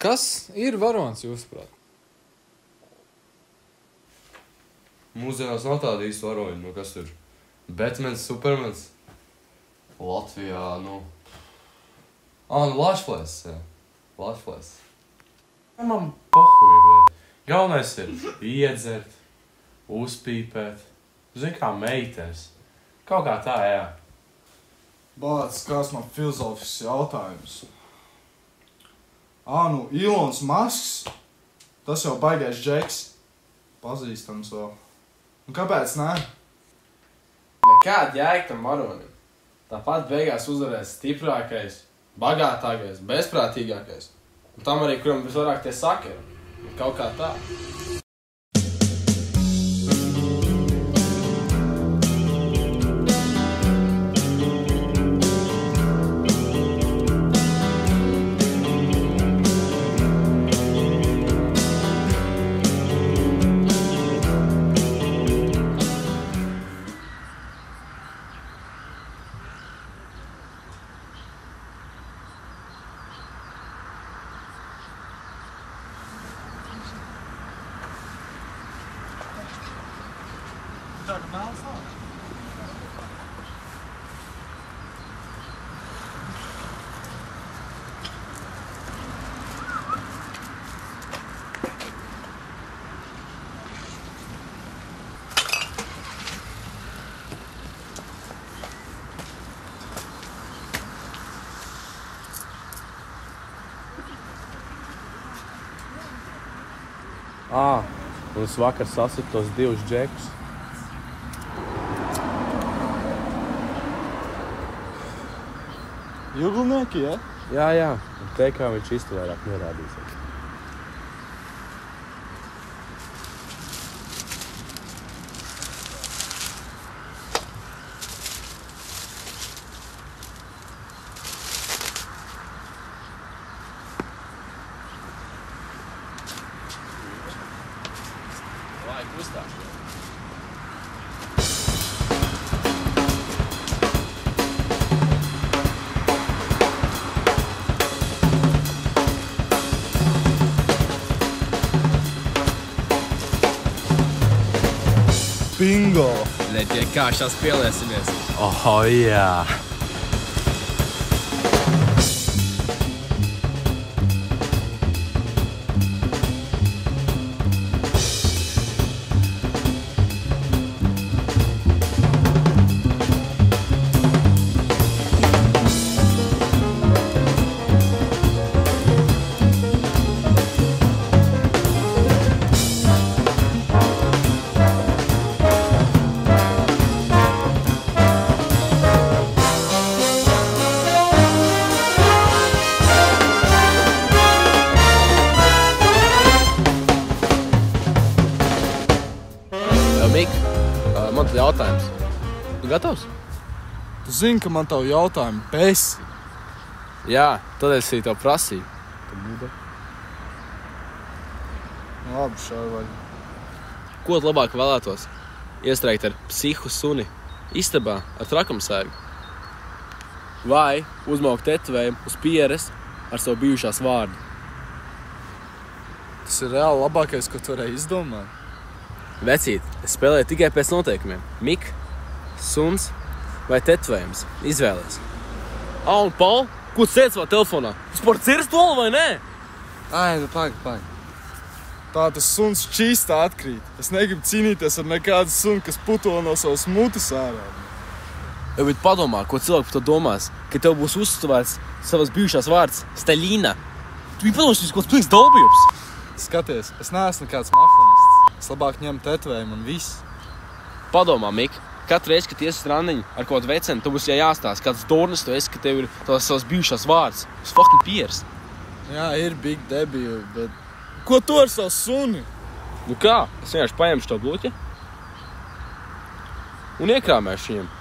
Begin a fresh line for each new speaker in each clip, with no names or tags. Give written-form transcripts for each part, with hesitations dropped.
Kas ir varonis, jūsuprāt?
Mūsdienās nav tāda īsta varoņa, nu kas ir? Batmans, Supermans? Latvijā, nu... Lašplēs, jā. Lašplēs. Man pohuj, bet. Galvenais ir iedzert, uzpīpēt. Zini kā meitenes. Kaut kā tā, jā.
Bāc, kāds man filozofisks jautājums. Nu, Ilons Masks, tas jau baigais džeks. Pazīstams vēl. Un kāpēc nē?
Nekāda jēga tam varonim. Tāpat beigās uzvarēs stiprākais, bagātākais, bezprātīgākais. Un tam arī, kuram visvairāk tie sakari. Kaut kā tā.
Un es vakar sasitu tos divus džekus.
Jūglinieki, ja?
Jā. Un te kā viņš īsti vairāk nerādīsies.
Bingo!
Leģie, kā šās pieliesimies.
Jā!
Man tad jautājums. Tu gatavs?
Tu zini, ka man tavu jautājumu besi.
Jā, tad es tev prasīju.
Labi, šai vai.
Ko tu labāk vēlētos? Iestrēgt ar psihu suni istabā ar trakumsērgu? Vai uzmaukt tetovējumu uz pieres ar savu bijušās vārdu?
Tas ir reāli labākais, ko tu varēji izdomāt.
Vecīt, es spēlēju tikai pēc noteikumiem. Mik, suns vai tetovējums. Izvēlies. Un Paul, ko tu sēdz vēl telefonā? Tu par cirstolu vai nē?
Nu pagi. Tā tas suns čīstā atkrīt. Es negribu cīnīties ar nekādu sunu, kas puto no savas mutes ārā.
Bet padomā, ko cilvēki par to domās, ka tev būs uzsvērts savas bijušās vārds Staļina. Tu biji padomājuši, ka tas pilnīgs dolbjums.
Skaties, es neesmu nekāds mafinists. Es labāk ņemu tetovējumu un viss.
Padomā, Mik, katru reizi, kad iesi uz randiņu ar kaut kādu vecenu, tev būs jāstāsta, kāds dornis tu esi, ka tev ir tās savas bijušās vārds. Tas fucking pieres.
Jā, ir big debiju, bet... Ko tu ar savu suni?
Nu kā? Es vienkārši paņemšu to bluķi un iekrāmēšu viņiem.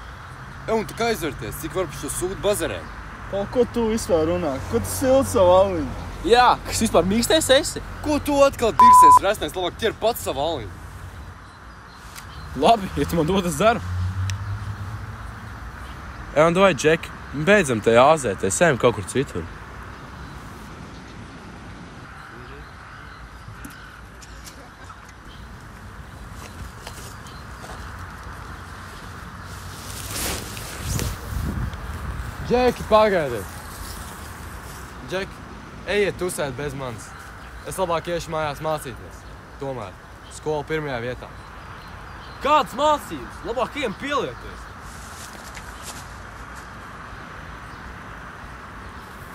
Un tu kā aizvērties? Cik var par šo sūdu bazarēm?
Ko tu vispār runā? Ko tu sildi savu aliņu?
Jā, kas vispār mīkstēs esi?
Ko tu atkal tirsies? Resnēs labāk ķer pats savu aliņu.
Labi, ja tu man dod, es daru.
Un davai, Džeki, beidzam te āzēt, ejam kaut kur citur.
Džeki, pagaidiet!
Džek, ejiet tusēt bez manis. Es labāk iešu mājās mācīties. Tomēr, skola pirmajā vietā.
Kādas mācības? Labāk ejam pielieties.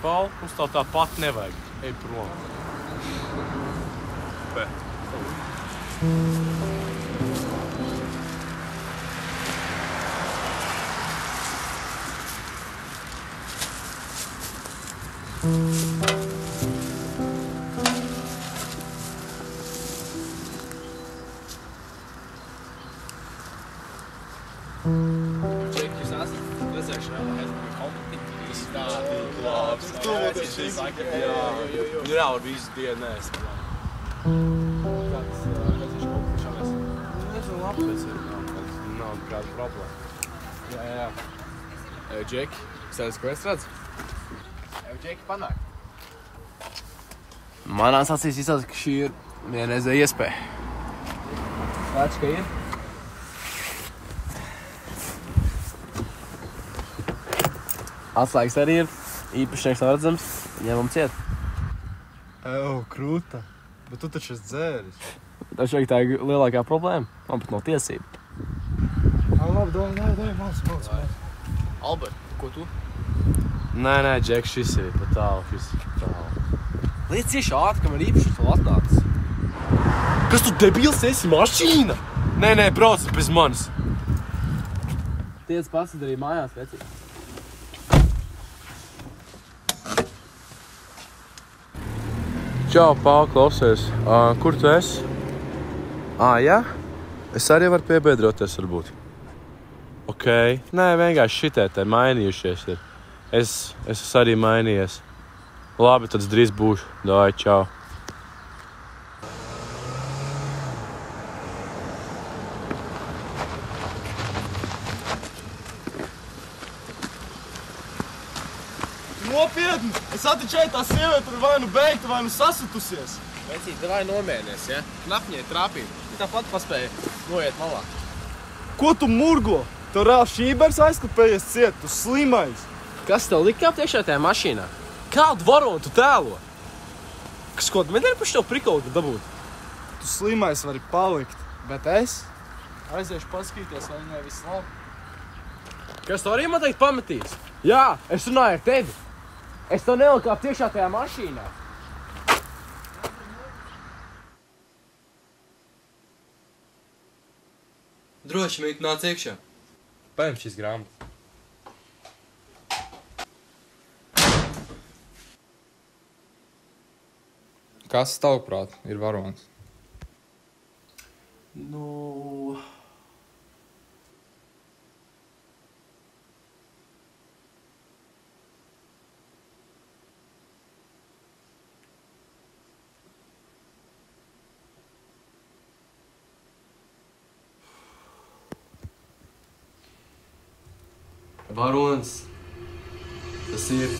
Paul, mums tev tāpat nevajag. Ej prom. Bet.
Džek, jūs esat redzējuši vēl aizmīgi kompetenti. Izstādīgi labs.
Nu nav visu dienu neesmu.
Kāds redzējuši kompetenti?
Nezinu, labi, nav nekāda problēma.
Jā. Džek, sēdz, ko es redzu? Džeki, panāk. Manās acīs izsaka, ka šī ir vienreizēja iespēja. Redz, ka ir? Atslēgas arī ir. Īpašnieks nav redzams. Ņemam ciet.
Krūta. Bet tu taču esi dzēris.
Taču tā ir lielākā problēma. Man pat nav tiesība.
Labi, dai, māc.
Albert, ko tu?
Nē, Džek, šis ir pa tālu.
Liec cieši ātri, kamēr īpašnieks vēl atnācis.
Kas tu debils esi? Mašīna? Nē, brauc bez manis.
Tiec pats darīja mājās, vecīt.
Čau, Paul, klausies. Kur tu esi? Jā? Es arī varu piebiedroties, varbūt. Ok. Nē, vienkārši šitie te mainījušies ir. Es esmu arī mainījies. Labi, tad es drīz būšu. Dai, čau.
Nopietni! Es attičēju tā sieviete tur vai nu beigta, vai nu sasitusies.
Vecīt, davai nomēnies, ja? Knapņiet trāpīt. Viņa tāpat paspēja noiet malā.
Ko tu murgo? Tev reāli šībers aizklapējies ciet, tu slimais.
Kas tev lika kāpt iekšā tajā mašīnā? Kādu varonu tu tēlo? Kas ko, man nepaši tev prikolu dabūt?
Tu slimais vari palikt. Bet es aiziešu paskatīties, vai viņai viss labi.
Kas tev arī man teikt pametīs? Jā, es runāju ar tevi. Es tev neliku kāpt iekšā tajā mašīnā.
Droši, mīt, nāc iekšā.
Paņem šīs grāmatas.
Kas tavuprāt ir varonis?
Nu...
Varonis. Tas ir